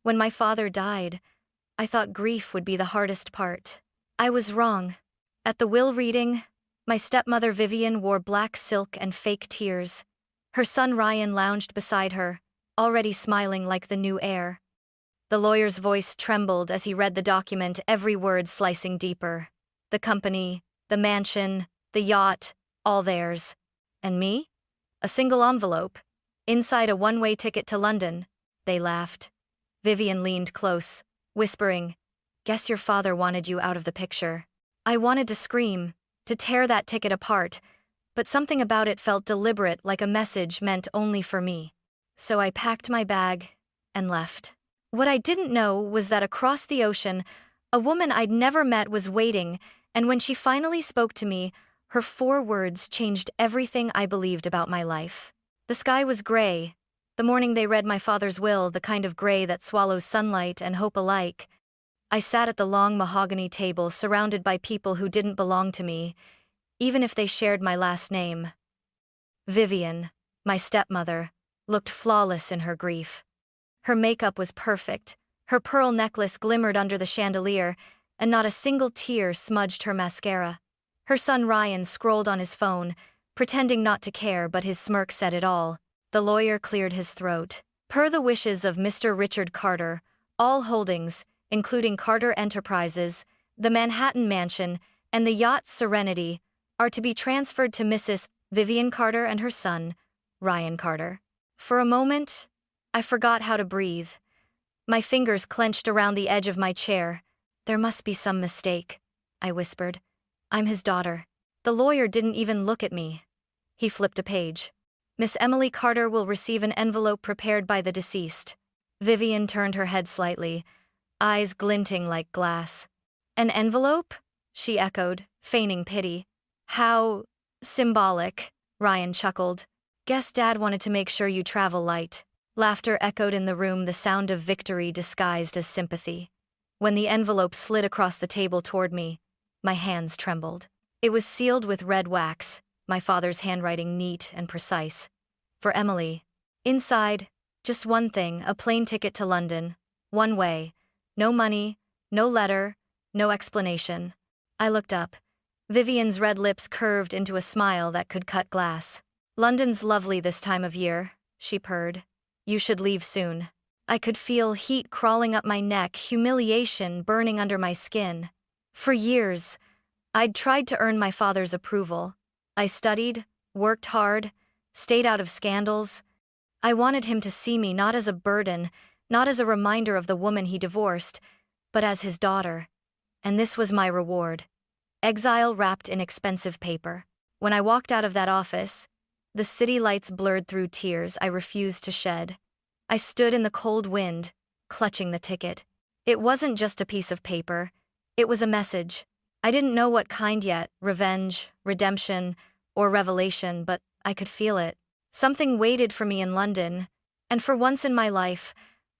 When my father died, I thought grief would be the hardest part. I was wrong. At the will reading, my stepmother Vivian wore black silk and fake tears. Her son Ryan lounged beside her, already smiling like the new heir. The lawyer's voice trembled as he read the document, every word slicing deeper. The company, the mansion, the yacht, all theirs. And me? A single envelope. Inside a one-way ticket to London. They laughed. Vivian leaned close, whispering, "Guess your father wanted you out of the picture." I wanted to scream, to tear that ticket apart, but something about it felt deliberate, like a message meant only for me. So I packed my bag and left. What I didn't know was that across the ocean, a woman I'd never met was waiting, and when she finally spoke to me, her 4 words changed everything I believed about my life. The sky was gray. The morning they read my father's will, the kind of gray that swallows sunlight and hope alike. I sat at the long mahogany table surrounded by people who didn't belong to me, even if they shared my last name. Vivian, my stepmother, looked flawless in her grief. Her makeup was perfect, her pearl necklace glimmered under the chandelier, and not a single tear smudged her mascara. Her son Ryan scrolled on his phone, pretending not to care, but his smirk said it all. The lawyer cleared his throat. Per the wishes of Mr. Richard Carter, all holdings, including Carter Enterprises, the Manhattan Mansion, and the yacht Serenity, are to be transferred to Mrs. Vivian Carter and her son, Ryan Carter. For a moment, I forgot how to breathe. My fingers clenched around the edge of my chair. "There must be some mistake," I whispered. "I'm his daughter." The lawyer didn't even look at me. He flipped a page. "Miss Emily Carter will receive an envelope prepared by the deceased." Vivian turned her head slightly, eyes glinting like glass. "An envelope?" she echoed, feigning pity. "How symbolic," Ryan chuckled. "Guess Dad wanted to make sure you travel light." Laughter echoed in the room, the sound of victory disguised as sympathy. When the envelope slid across the table toward me, my hands trembled. It was sealed with red wax, my father's handwriting neat and precise. For Emily. Inside, just one thing, a plane ticket to London, one way. No money, no letter, no explanation. I looked up. Vivian's red lips curved into a smile that could cut glass. "London's lovely this time of year," she purred. "You should leave soon." I could feel heat crawling up my neck, humiliation burning under my skin. For years, I'd tried to earn my father's approval. I studied, worked hard, stayed out of scandals. I wanted him to see me not as a burden, not as a reminder of the woman he divorced, but as his daughter. And this was my reward. Exile wrapped in expensive paper. When I walked out of that office, the city lights blurred through tears I refused to shed. I stood in the cold wind, clutching the ticket. It wasn't just a piece of paper. It was a message. I didn't know what kind yet, revenge, redemption, or revelation, but I could feel it. Something waited for me in London, and for once in my life,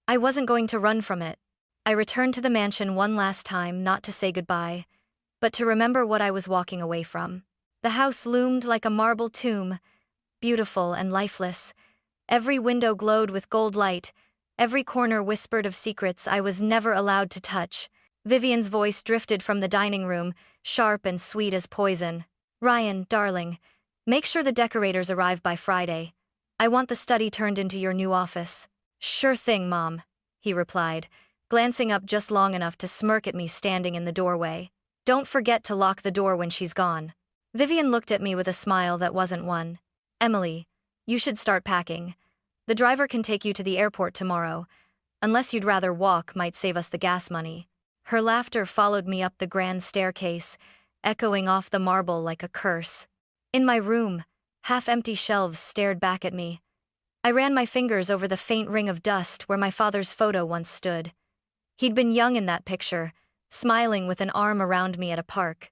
I wasn't going to run from it. I returned to the mansion one last time, not to say goodbye, but to remember what I was walking away from. The house loomed like a marble tomb, beautiful and lifeless. Every window glowed with gold light, every corner whispered of secrets I was never allowed to touch. Vivian's voice drifted from the dining room, sharp and sweet as poison. "Ryan, darling, make sure the decorators arrive by Friday. I want the study turned into your new office." "Sure thing, Mom," he replied, glancing up just long enough to smirk at me standing in the doorway. "Don't forget to lock the door when she's gone." Vivian looked at me with a smile that wasn't one. "Emily, you should start packing. The driver can take you to the airport tomorrow. Unless you'd rather walk, might save us the gas money." Her laughter followed me up the grand staircase, echoing off the marble like a curse. In my room, half-empty shelves stared back at me. I ran my fingers over the faint ring of dust where my father's photo once stood. He'd been young in that picture, smiling with an arm around me at a park.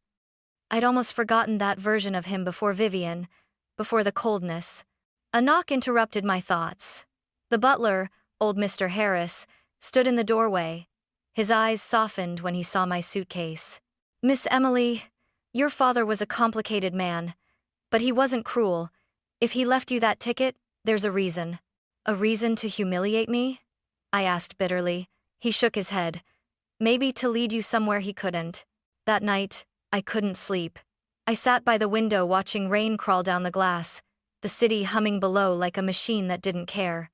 I'd almost forgotten that version of him before Vivian, before the coldness. A knock interrupted my thoughts. The butler, old Mr. Harris, stood in the doorway. His eyes softened when he saw my suitcase. "Miss Emily, your father was a complicated man, but he wasn't cruel. If he left you that ticket, there's a reason." "A reason to humiliate me?" I asked bitterly. He shook his head. Maybe to lead you somewhere he couldn't. That night, I couldn't sleep. I sat by the window watching rain crawl down the glass, the city humming below like a machine that didn't care.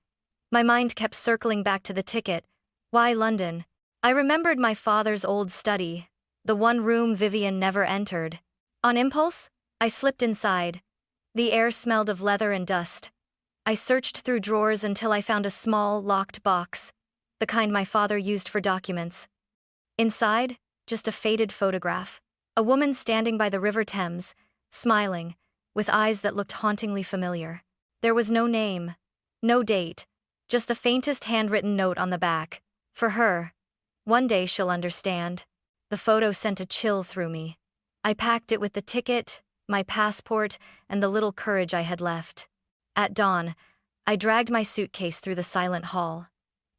My mind kept circling back to the ticket. Why London? I remembered my father's old study, the one room Vivian never entered. On impulse, I slipped inside. The air smelled of leather and dust. I searched through drawers until I found a small, locked box, the kind my father used for documents. Inside, just a faded photograph. A woman standing by the River Thames, smiling, with eyes that looked hauntingly familiar. There was no name, no date, just the faintest handwritten note on the back. For her. One day she'll understand. The photo sent a chill through me. I packed it with the ticket, my passport, and the little courage I had left. At dawn, I dragged my suitcase through the silent hall.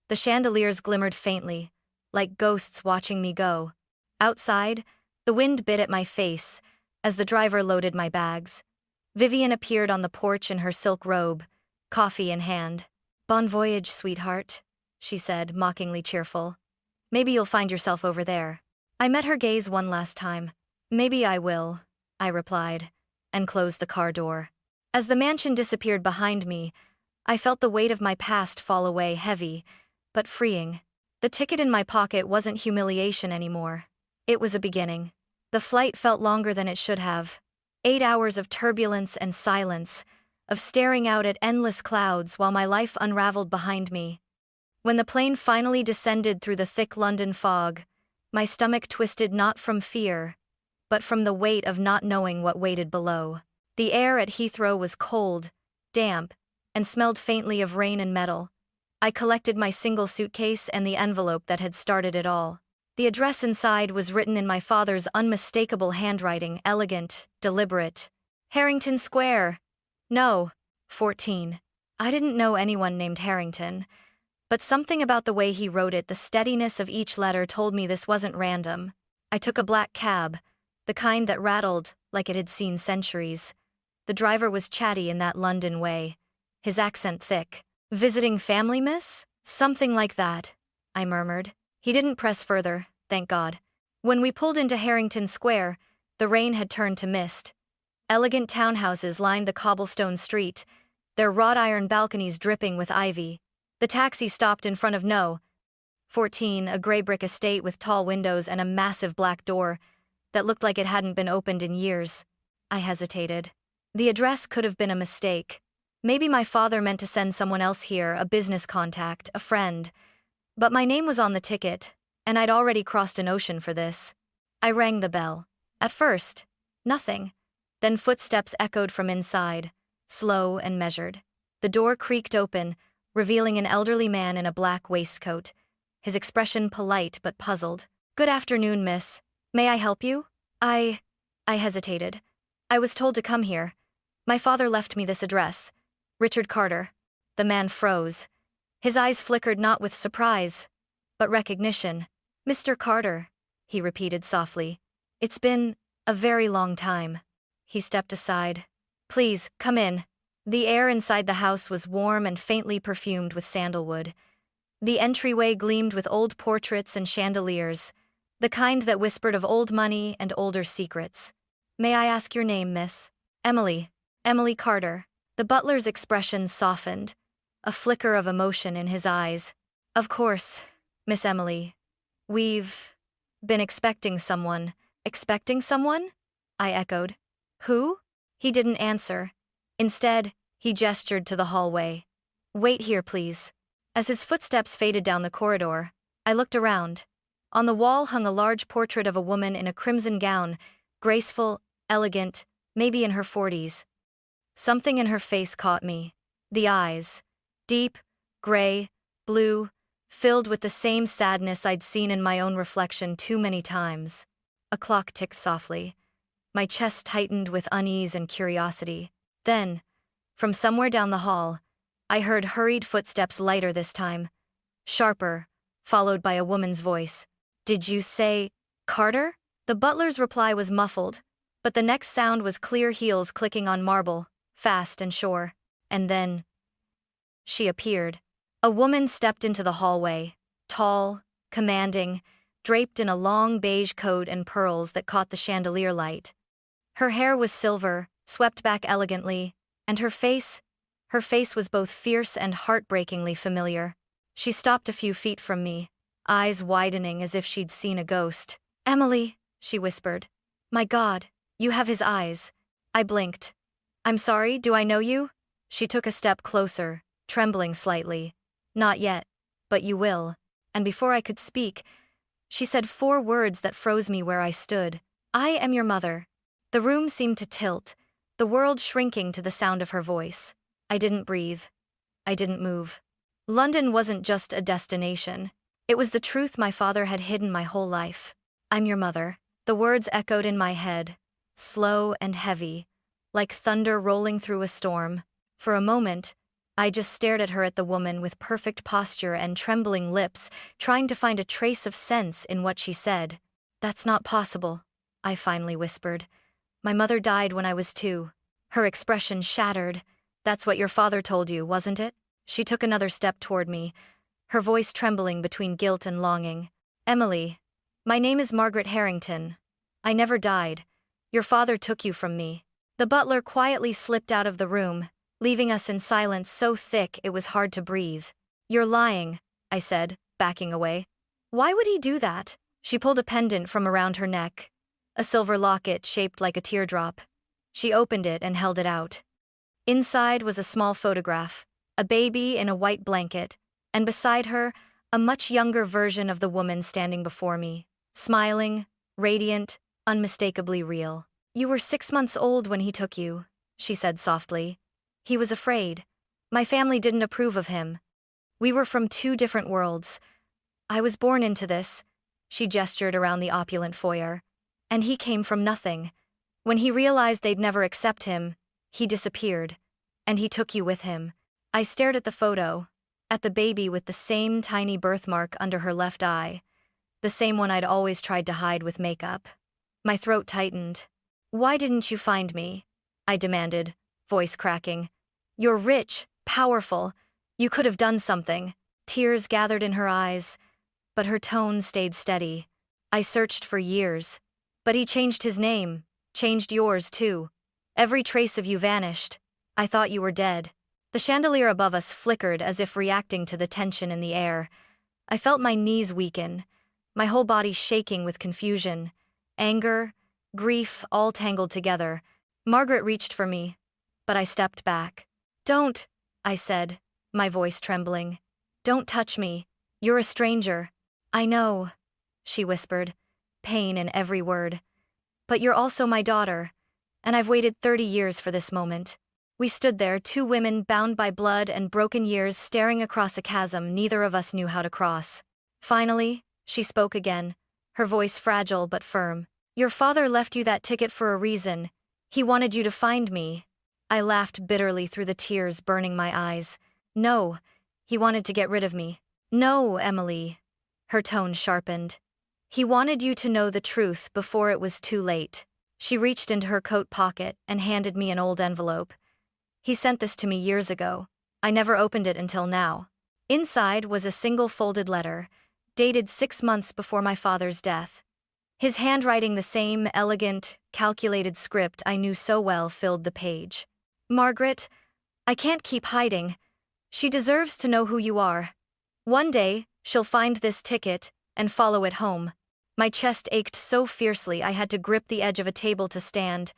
The chandeliers glimmered faintly, like ghosts watching me go. Outside, the wind bit at my face as the driver loaded my bags. Vivian appeared on the porch in her silk robe, coffee in hand. Bon voyage, sweetheart, she said, mockingly cheerful. Maybe you'll find yourself over there. I met her gaze one last time. Maybe I will, I replied, and closed the car door. As the mansion disappeared behind me, I felt the weight of my past fall away, heavy, but freeing. The ticket in my pocket wasn't humiliation anymore. It was a beginning. The flight felt longer than it should have. 8 hours of turbulence and silence, of staring out at endless clouds while my life unraveled behind me. When the plane finally descended through the thick London fog, my stomach twisted not from fear, but from the weight of not knowing what waited below. The air at Heathrow was cold, damp, and smelled faintly of rain and metal. I collected my single suitcase and the envelope that had started it all. The address inside was written in my father's unmistakable handwriting, elegant, deliberate. Harrington Square. No. 14. I didn't know anyone named Harrington, but something about the way he wrote it, the steadiness of each letter, told me this wasn't random. I took a black cab, the kind that rattled like it had seen centuries. The driver was chatty in that London way, his accent thick. Visiting family, miss? Something like that, I murmured. He didn't press further, thank God. When we pulled into Harrington Square, the rain had turned to mist. Elegant townhouses lined the cobblestone street, their wrought iron balconies dripping with ivy. The taxi stopped in front of No. 14, a gray brick estate with tall windows and a massive black door that looked like it hadn't been opened in years. I hesitated. The address could have been a mistake. Maybe my father meant to send someone else here, a business contact, a friend. But my name was on the ticket, and I'd already crossed an ocean for this. I rang the bell. At first, nothing. Then footsteps echoed from inside, slow and measured. The door creaked open, revealing an elderly man in a black waistcoat, his expression polite but puzzled. Good afternoon, miss. May I help you? I hesitated. I was told to come here. My father left me this address. Richard Carter. The man froze. His eyes flickered not with surprise, but recognition. Mr. Carter, he repeated softly. It's been a very long time. He stepped aside. Please, come in. The air inside the house was warm and faintly perfumed with sandalwood. The entryway gleamed with old portraits and chandeliers, the kind that whispered of old money and older secrets. May I ask your name, miss? Emily. Emily Carter. The butler's expression softened, a flicker of emotion in his eyes. Of course, Miss Emily. We've been expecting someone. Expecting someone? I echoed. Who? He didn't answer. Instead, he gestured to the hallway. Wait here, please. As his footsteps faded down the corridor, I looked around. On the wall hung a large portrait of a woman in a crimson gown, graceful, elegant, maybe in her 40s. Something in her face caught me. The eyes. Deep, gray, blue, filled with the same sadness I'd seen in my own reflection too many times. A clock ticked softly. My chest tightened with unease and curiosity. Then, from somewhere down the hall, I heard hurried footsteps, lighter this time. Sharper, followed by a woman's voice. Did you say, Carter? The butler's reply was muffled, but the next sound was clear heels clicking on marble, fast and sure. And then she appeared. A woman stepped into the hallway, tall, commanding, draped in a long beige coat and pearls that caught the chandelier light. Her hair was silver, swept back elegantly, and her face was both fierce and heartbreakingly familiar. She stopped a few feet from me, eyes widening as if she'd seen a ghost. "Emily," she whispered. "My God, you have his eyes." I blinked. "I'm sorry, do I know you?" She took a step closer, trembling slightly. "Not yet, but you will." And before I could speak, she said 4 words that froze me where I stood. "I am your mother." The room seemed to tilt, the world shrinking to the sound of her voice. I didn't breathe. I didn't move. London wasn't just a destination. It was the truth my father had hidden my whole life. "I'm your mother." The words echoed in my head, slow and heavy, like thunder rolling through a storm. For a moment, I just stared at her, at the woman with perfect posture and trembling lips, trying to find a trace of sense in what she said. "That's not possible," I finally whispered. "My mother died when I was 2. Her expression shattered. "That's what your father told you, wasn't it?" She took another step toward me, her voice trembling between guilt and longing. "Emily, my name is Margaret Harrington. I never died. Your father took you from me." The butler quietly slipped out of the room, leaving us in silence so thick it was hard to breathe. "You're lying," I said, backing away. "Why would he do that?" She pulled a pendant from around her neck, a silver locket shaped like a teardrop. She opened it and held it out. Inside was a small photograph, a baby in a white blanket, and beside her, a much younger version of the woman standing before me, smiling, radiant, unmistakably real. "You were 6 months old when he took you," she said softly. "He was afraid. My family didn't approve of him. We were from 2 different worlds. I was born into this," she gestured around the opulent foyer, "and he came from nothing. When he realized they'd never accept him, he disappeared, and he took you with him." I stared at the photo, at the baby with the same tiny birthmark under her left eye, the same one I'd always tried to hide with makeup. My throat tightened. "Why didn't you find me?" I demanded, voice cracking. "You're rich, powerful. You could have done something." Tears gathered in her eyes, but her tone stayed steady. "I searched for years. But he changed his name, changed yours too. Every trace of you vanished. I thought you were dead." The chandelier above us flickered as if reacting to the tension in the air. I felt my knees weaken, my whole body shaking with confusion, anger, grief, all tangled together. Margaret reached for me, but I stepped back. "Don't," I said, my voice trembling. "Don't touch me. You're a stranger." "I know," she whispered, pain in every word. "But you're also my daughter, and I've waited 30 years for this moment." We stood there, 2 women bound by blood and broken years, staring across a chasm neither of us knew how to cross. Finally, she spoke again, her voice fragile but firm. "Your father left you that ticket for a reason. He wanted you to find me." I laughed bitterly through the tears burning my eyes. "No, he wanted to get rid of me." "No, Emily." Her tone sharpened. "He wanted you to know the truth before it was too late." She reached into her coat pocket and handed me an old envelope. "He sent this to me years ago. I never opened it until now." Inside was a single folded letter, dated 6 months before my father's death. His handwriting, the same elegant, calculated script I knew so well, filled the page. "Margaret, I can't keep hiding. She deserves to know who you are. One day, she'll find this ticket and follow it home." My chest ached so fiercely I had to grip the edge of a table to stand.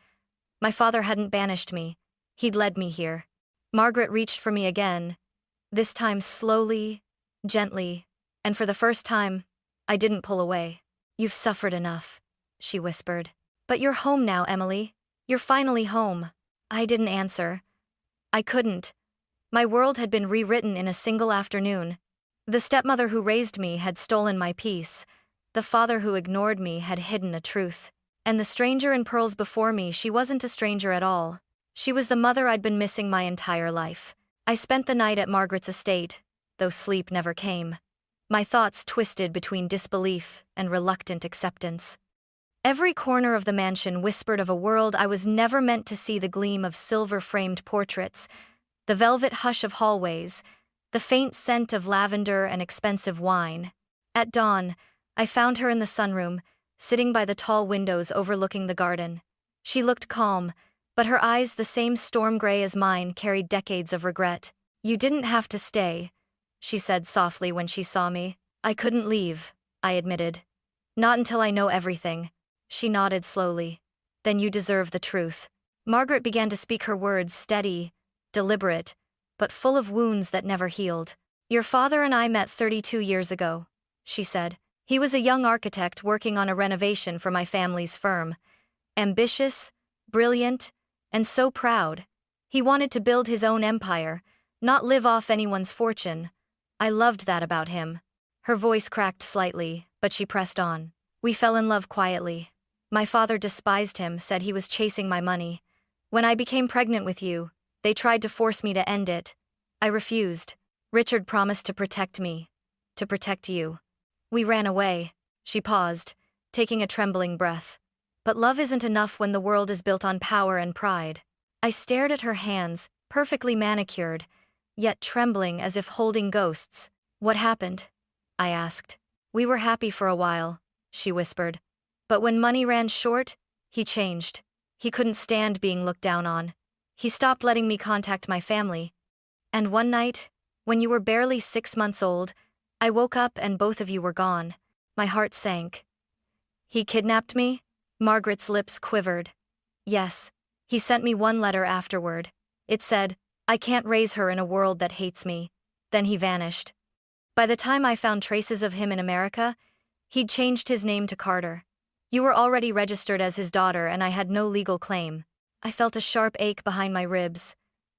My father hadn't banished me. He'd led me here. Margaret reached for me again, this time slowly, gently, and for the first time, I didn't pull away. "You've suffered enough," she whispered. "But you're home now, Emily. You're finally home." I didn't answer. I couldn't. My world had been rewritten in a single afternoon. The stepmother who raised me had stolen my peace. The father who ignored me had hidden a truth. And the stranger in pearls before me, she wasn't a stranger at all. She was the mother I'd been missing my entire life. I spent the night at Margaret's estate, though sleep never came. My thoughts twisted between disbelief and reluctant acceptance. Every corner of the mansion whispered of a world I was never meant to see: the gleam of silver-framed portraits, the velvet hush of hallways, the faint scent of lavender and expensive wine. At dawn, I found her in the sunroom, sitting by the tall windows overlooking the garden. She looked calm, but her eyes, the same storm gray as mine, carried decades of regret. "You didn't have to stay," she said softly when she saw me. "I couldn't leave," I admitted. "Not until I know everything." She nodded slowly. "Then you deserve the truth." Margaret began to speak, her words steady, deliberate, but full of wounds that never healed. "Your father and I met 32 years ago," she said. "He was a young architect working on a renovation for my family's firm. Ambitious, brilliant, and so proud. He wanted to build his own empire, not live off anyone's fortune. I loved that about him." Her voice cracked slightly, but she pressed on. "We fell in love quietly. My father despised him, said he was chasing my money. When I became pregnant with you, they tried to force me to end it. I refused. Richard promised to protect me, to protect you. We ran away." She paused, taking a trembling breath. "But love isn't enough when the world is built on power and pride." I stared at her hands, perfectly manicured, yet trembling as if holding ghosts. "What happened?" I asked. "We were happy for a while," she whispered. "But when money ran short, he changed. He couldn't stand being looked down on. He stopped letting me contact my family. And one night, when you were barely 6 months old, I woke up and both of you were gone." My heart sank. "He kidnapped me?" Margaret's lips quivered. "Yes. He sent me one letter afterward. It said, 'I can't raise her in a world that hates me.' Then he vanished. By the time I found traces of him in America, he'd changed his name to Carter. You were already registered as his daughter and I had no legal claim." I felt a sharp ache behind my ribs.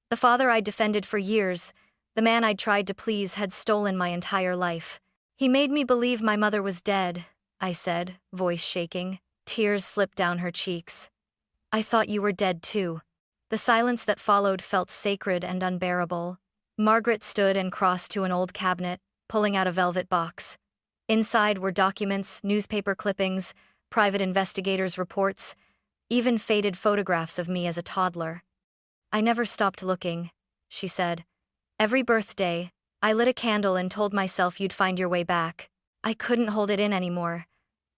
The father I'd defended for years, the man I'd tried to please, had stolen my entire life. "He made me believe my mother was dead," I said, voice shaking. Tears slipped down her cheeks. "I thought you were dead too." The silence that followed felt sacred and unbearable. Margaret stood and crossed to an old cabinet, pulling out a velvet box. Inside were documents, newspaper clippings, private investigators' reports, even faded photographs of me as a toddler. "I never stopped looking," she said. "Every birthday, I lit a candle and told myself you'd find your way back." I couldn't hold it in anymore.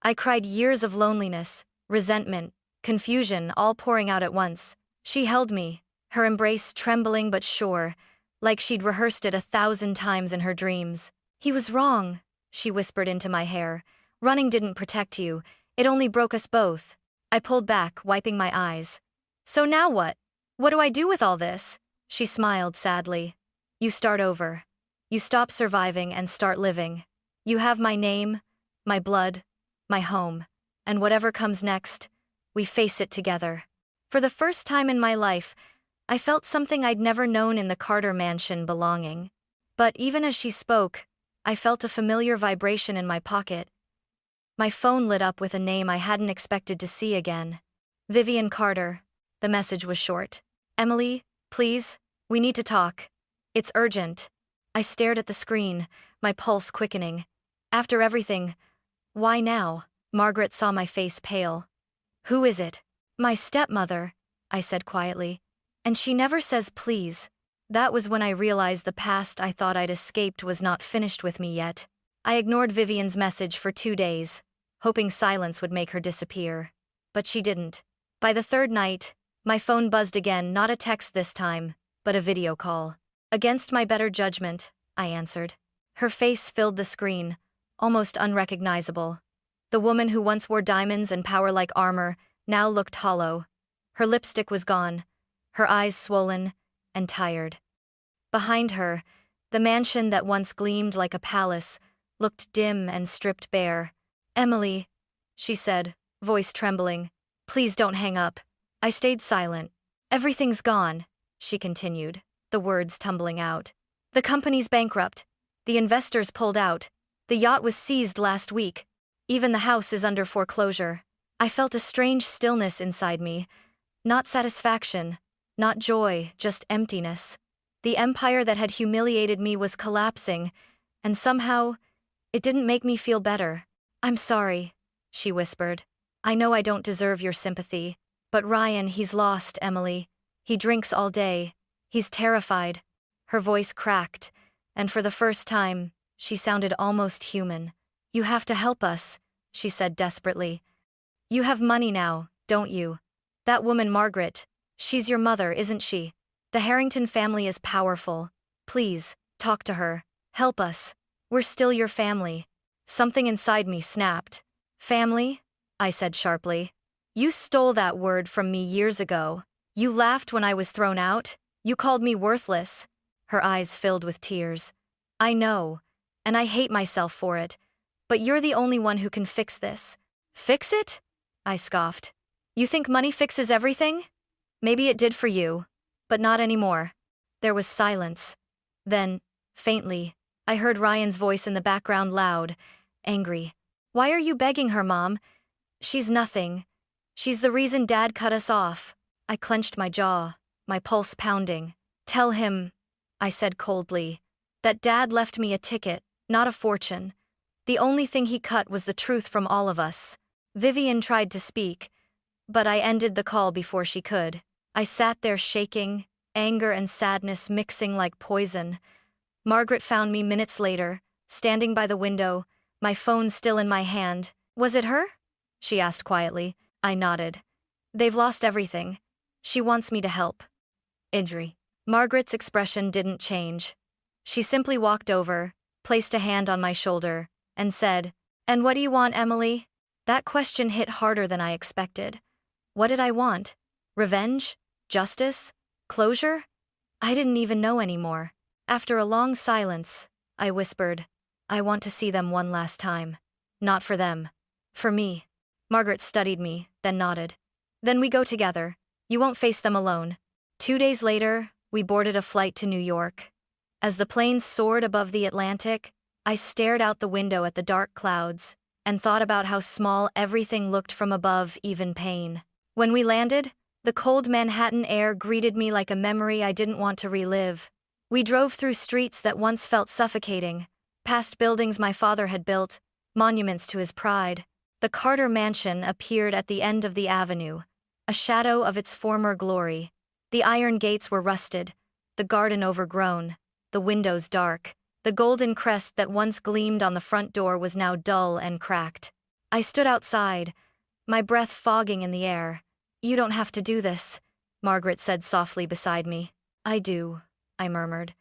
I cried, years of loneliness, resentment, confusion, all pouring out at once. She held me, her embrace trembling but sure, like she'd rehearsed it 1,000 times in her dreams. "He was wrong," she whispered into my hair. "Running didn't protect you, it only broke us both." I pulled back, wiping my eyes. "So now what? What do I do with all this?" She smiled sadly. "You start over. You stop surviving and start living. You have my name, my blood, my home, and whatever comes next, we face it together." For the first time in my life, I felt something I'd never known in the Carter mansion: belonging. But even as she spoke, I felt a familiar vibration in my pocket. My phone lit up with a name I hadn't expected to see again. "Vivian Carter." The message was short. "Emily, please, we need to talk. It's urgent." I stared at the screen, my pulse quickening. "After everything, why now?" Margaret saw my face pale. "Who is it?" "My stepmother," I said quietly. "And she never says please." That was when I realized the past I thought I'd escaped was not finished with me yet. I ignored Vivian's message for 2 days, hoping silence would make her disappear. But she didn't. By the third night, my phone buzzed again, not a text this time, but a video call. Against my better judgment, I answered. Her face filled the screen, almost unrecognizable. The woman who once wore diamonds and power-like armor now looked hollow. Her lipstick was gone, her eyes swollen and tired. Behind her, the mansion that once gleamed like a palace looked dim and stripped bare. "Emily," she said, voice trembling, "please don't hang up." I stayed silent. "Everything's gone," she continued, the words tumbling out. "The company's bankrupt. The investors pulled out. The yacht was seized last week. Even the house is under foreclosure." I felt a strange stillness inside me. Not satisfaction, not joy, just emptiness. The empire that had humiliated me was collapsing, and somehow, it didn't make me feel better. "I'm sorry," she whispered. "I know I don't deserve your sympathy. But Ryan, he's lost, Emily. He drinks all day. He's terrified." Her voice cracked, and for the first time, she sounded almost human. You have to help us, she said desperately. You have money now, don't you? That woman Margaret, she's your mother, isn't she? The Harrington family is powerful. Please, talk to her. Help us. We're still your family. Something inside me snapped. Family? I said sharply. You stole that word from me years ago. You laughed when I was thrown out. You called me worthless. Her eyes filled with tears. I know, and I hate myself for it. But you're the only one who can fix this. Fix it? I scoffed. You think money fixes everything? Maybe it did for you, but not anymore. There was silence. Then, faintly, I heard Ryan's voice in the background, loud, angry. Why are you begging her, Mom? She's nothing. She's the reason Dad cut us off. I clenched my jaw, my pulse pounding. Tell him, I said coldly, that Dad left me a ticket, not a fortune. The only thing he cut was the truth from all of us. Vivian tried to speak, but I ended the call before she could. I sat there shaking, anger and sadness mixing like poison. Margaret found me minutes later, standing by the window, my phone still in my hand. Was it her? She asked quietly. I nodded. They've lost everything. She wants me to help. Idri. Margaret's expression didn't change. She simply walked over, placed a hand on my shoulder, and said, And what do you want, Emily? That question hit harder than I expected. What did I want? Revenge? Justice? Closure? I didn't even know anymore. After a long silence, I whispered, I want to see them one last time. Not for them. For me. Margaret studied me, then nodded. Then we go together. You won't face them alone. 2 days later, we boarded a flight to New York. As the plane soared above the Atlantic, I stared out the window at the dark clouds and thought about how small everything looked from above, even pain. When we landed, the cold Manhattan air greeted me like a memory I didn't want to relive. We drove through streets that once felt suffocating, past buildings my father had built, monuments to his pride. The Carter Mansion appeared at the end of the avenue, a shadow of its former glory. The iron gates were rusted, the garden overgrown, the windows dark. The golden crest that once gleamed on the front door was now dull and cracked. I stood outside, my breath fogging in the air. You don't have to do this, Margaret said softly beside me. I do, I murmured.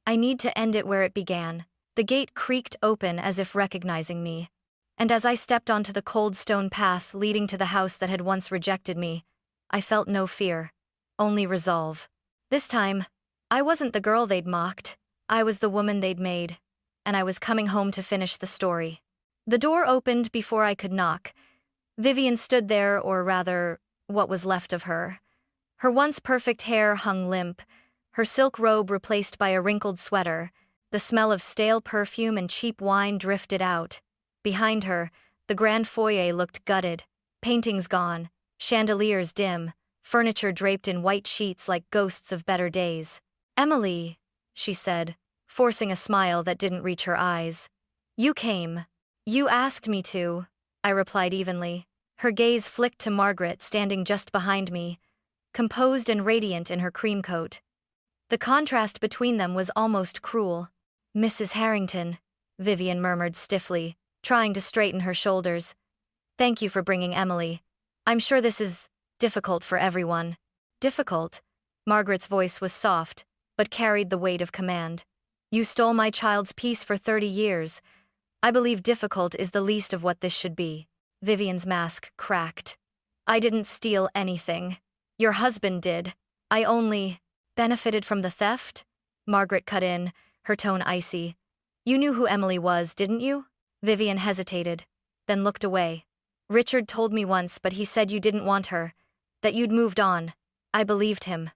I need to end it where it began. The gate creaked open as if recognizing me. And as I stepped onto the cold stone path leading to the house that had once rejected me, I felt no fear, only resolve. This time, I wasn't the girl they'd mocked. I was the woman they'd made, and I was coming home to finish the story. The door opened before I could knock. Vivian stood there, or rather, what was left of her. Her once perfect hair hung limp, her silk robe replaced by a wrinkled sweater. The smell of stale perfume and cheap wine drifted out. Behind her, the grand foyer looked gutted, paintings gone, chandeliers dim, furniture draped in white sheets like ghosts of better days. Emily, she said, forcing a smile that didn't reach her eyes. You came. You asked me to, I replied evenly. Her gaze flicked to Margaret standing just behind me, composed and radiant in her cream coat. The contrast between them was almost cruel. Mrs. Harrington, Vivian murmured stiffly, trying to straighten her shoulders. Thank you for bringing Emily. I'm sure this is difficult for everyone. Difficult? Margaret's voice was soft, but carried the weight of command. You stole my child's peace for 30 years. I believe difficult is the least of what this should be. Vivian's mask cracked. I didn't steal anything. Your husband did. I only benefited from the theft? Margaret cut in, her tone icy. You knew who Emily was, didn't you? Vivian hesitated, then looked away. Richard told me once, but he said you didn't want her, that you'd moved on. I believed him.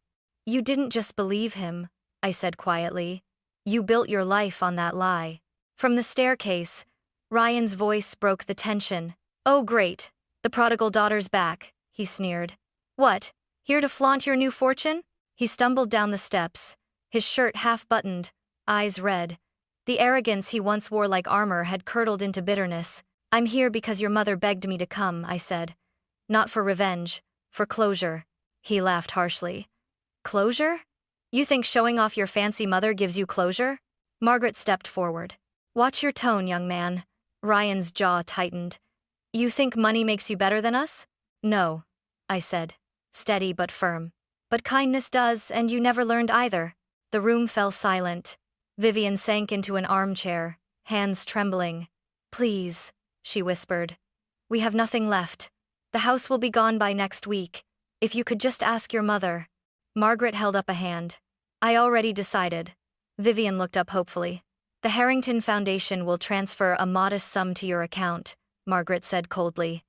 You didn't just believe him, I said quietly. You built your life on that lie. From the staircase, Ryan's voice broke the tension. Oh great, the prodigal daughter's back, he sneered. What, here to flaunt your new fortune? He stumbled down the steps, his shirt half-buttoned, eyes red. The arrogance he once wore like armor had curdled into bitterness. I'm here because your mother begged me to come, I said. Not for revenge, for closure. He laughed harshly. Closure? You think showing off your fancy mother gives you closure? Margaret stepped forward. Watch your tone, young man. Ryan's jaw tightened. You think money makes you better than us? No, I said, steady but firm. But kindness does, and you never learned either. The room fell silent. Vivian sank into an armchair, hands trembling. Please, she whispered. We have nothing left. The house will be gone by next week. If you could just ask your mother. Margaret held up a hand. I already decided. Vivian looked up hopefully. The Harrington Foundation will transfer a modest sum to your account, Margaret said coldly.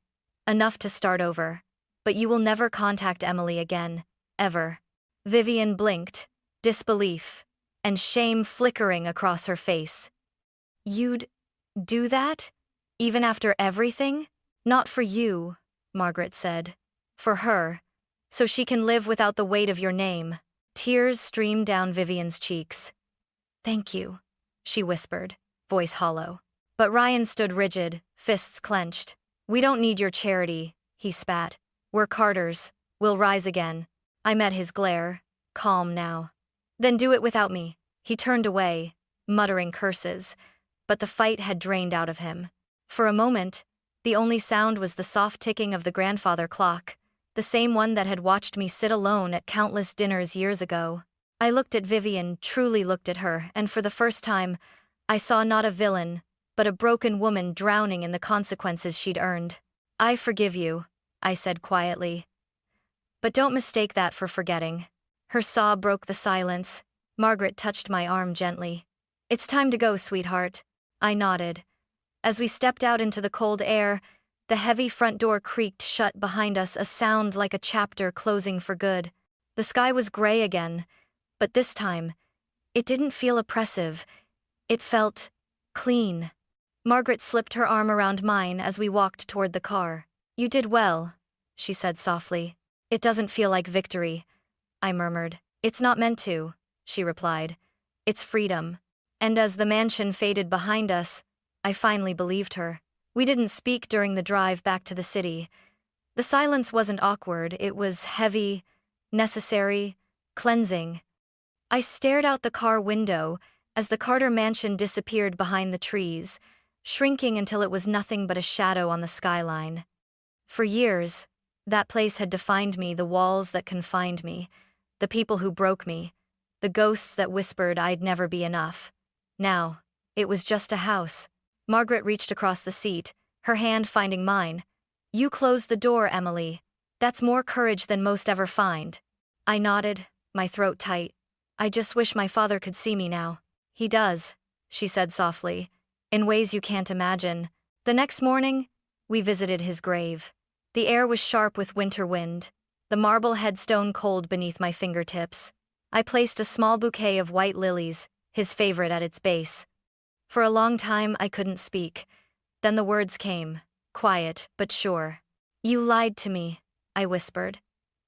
Enough to start over. But you will never contact Emily again. Ever. Vivian blinked, disbelief, and shame flickering across her face. You'd do that? Even after everything? Not for you, Margaret said. For her. So she can live without the weight of your name. Tears streamed down Vivian's cheeks. Thank you, she whispered, voice hollow. But Ryan stood rigid, fists clenched. We don't need your charity, he spat. We're Carters. We'll rise again. I met his glare, calm now. Then do it without me. He turned away, muttering curses, but the fight had drained out of him. For a moment, the only sound was the soft ticking of the grandfather clock, the same one that had watched me sit alone at countless dinners years ago. I looked at Vivian, truly looked at her, and for the first time, I saw not a villain, but a broken woman drowning in the consequences she'd earned. I forgive you, I said quietly. But don't mistake that for forgetting. Her sob broke the silence. Margaret touched my arm gently. It's time to go, sweetheart. I nodded. As we stepped out into the cold air, the heavy front door creaked shut behind us, a sound like a chapter closing for good. The sky was gray again, but this time, it didn't feel oppressive. It felt clean. Margaret slipped her arm around mine as we walked toward the car. You did well, she said softly. It doesn't feel like victory, I murmured. It's not meant to, she replied. It's freedom. And as the mansion faded behind us, I finally believed her. We didn't speak during the drive back to the city. The silence wasn't awkward, it was heavy, necessary, cleansing. I stared out the car window as the Carter mansion disappeared behind the trees, shrinking until it was nothing but a shadow on the skyline. For years, that place had defined me, the walls that confined me, the people who broke me, the ghosts that whispered I'd never be enough. Now, it was just a house. Margaret reached across the seat, her hand finding mine. You closed the door, Emily. That's more courage than most ever find. I nodded, my throat tight. I just wish my father could see me now. He does, she said softly, in ways you can't imagine. The next morning, we visited his grave. The air was sharp with winter wind, the marble headstone cold beneath my fingertips. I placed a small bouquet of white lilies, his favorite, at its base. For a long time I couldn't speak. Then the words came, quiet but sure. You lied to me, I whispered.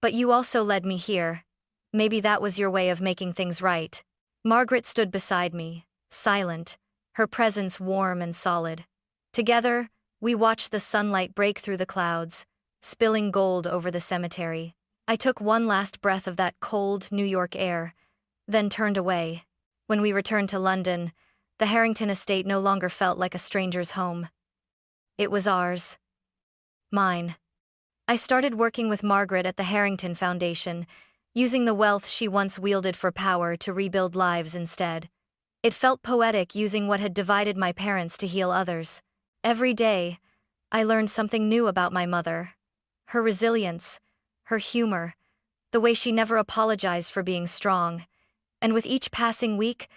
But you also led me here. Maybe that was your way of making things right. Margaret stood beside me, silent, her presence warm and solid. Together, we watched the sunlight break through the clouds, spilling gold over the cemetery. I took one last breath of that cold New York air, then turned away. When we returned to London, the Harrington estate no longer felt like a stranger's home. It was ours. Mine. I started working with Margaret at the Harrington Foundation, using the wealth she once wielded for power to rebuild lives instead. It felt poetic, using what had divided my parents to heal others. Every day, I learned something new about my mother. Her resilience, her humor, the way she never apologized for being strong. And with each passing week,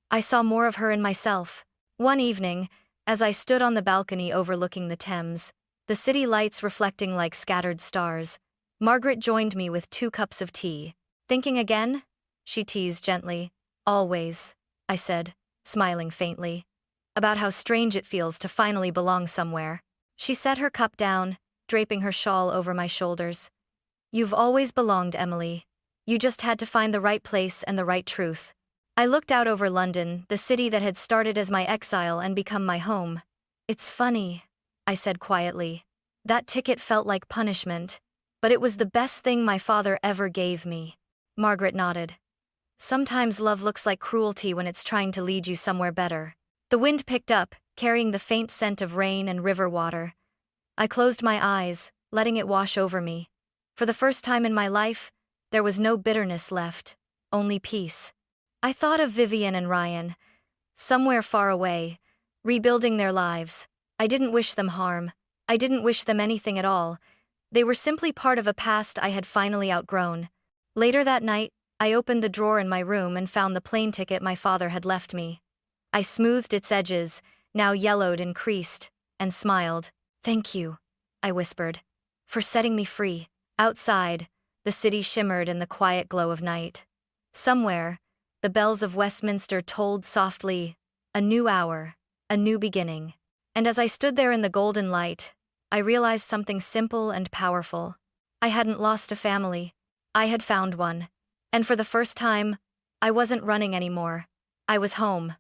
I saw more of her in myself. One evening, as I stood on the balcony overlooking the Thames, the city lights reflecting like scattered stars, Margaret joined me with 2 cups of tea. Thinking again? She teased gently. Always, I said, smiling faintly. About how strange it feels to finally belong somewhere. She set her cup down, draping her shawl over my shoulders. You've always belonged, Emily. You just had to find the right place and the right truth. I looked out over London, the city that had started as my exile and become my home. It's funny, I said quietly. That ticket felt like punishment, but it was the best thing my father ever gave me. Margaret nodded. Sometimes love looks like cruelty when it's trying to lead you somewhere better. The wind picked up, carrying the faint scent of rain and river water. I closed my eyes, letting it wash over me. For the first time in my life, there was no bitterness left, only peace. I thought of Vivian and Ryan, somewhere far away, rebuilding their lives. I didn't wish them harm. I didn't wish them anything at all. They were simply part of a past I had finally outgrown. Later that night, I opened the drawer in my room and found the plane ticket my father had left me. I smoothed its edges, now yellowed and creased, and smiled. "Thank you," I whispered, "for setting me free." Outside, the city shimmered in the quiet glow of night. Somewhere, the bells of Westminster tolled softly, a new hour, a new beginning. And as I stood there in the golden light, I realized something simple and powerful. I hadn't lost a family. I had found one. And for the first time, I wasn't running anymore. I was home.